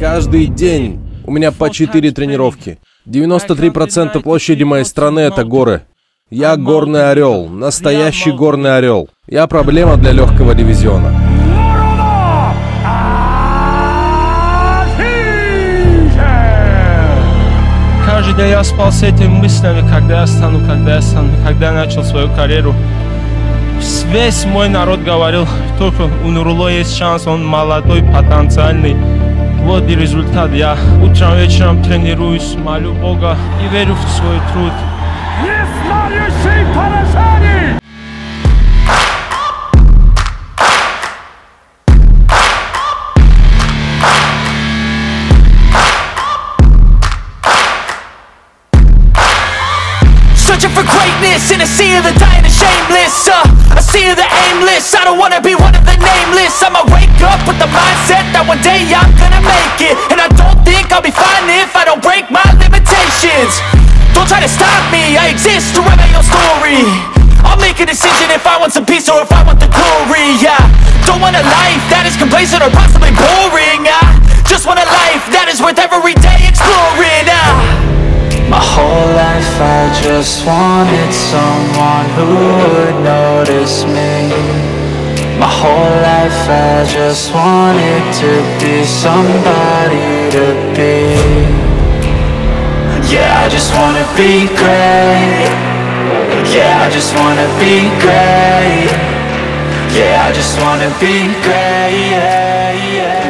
Каждый день у меня по 4 тренировки. 93% площади моей страны — это горы. Я горный орел, настоящий горный орел. Я проблема для легкого дивизиона. Каждый день я спал с этими мыслями, когда я стану, когда я начал свою карьеру. Весь мой народ говорил, только у Нурулло есть шанс, он молодой, потенциальный. Вот и результат. Я утром, вечером тренируюсь, молю Бога и верю в свой труд. Не знающий поражений! Searching for greatness in a sea of the dying and shameless. A sea of the aimless. I don't wanna be one of the nameless. I'ma wake up with the mindset that one day I'm gonna make it. And I don't think I'll be fine if I don't break my limitations. Don't try to stop me, I exist to write my own story. I'll make a decision if I want some peace or if I want the glory. Yeah, don't want a life that is complacent or possibly boring. I just want a life that is worth every day exploring. My whole life I just wanted someone who would notice me. My whole life I just wanted to be somebody to be. Yeah, I just wanna be great. Yeah, I just wanna be great. Yeah, I just wanna be great. Yeah, yeah.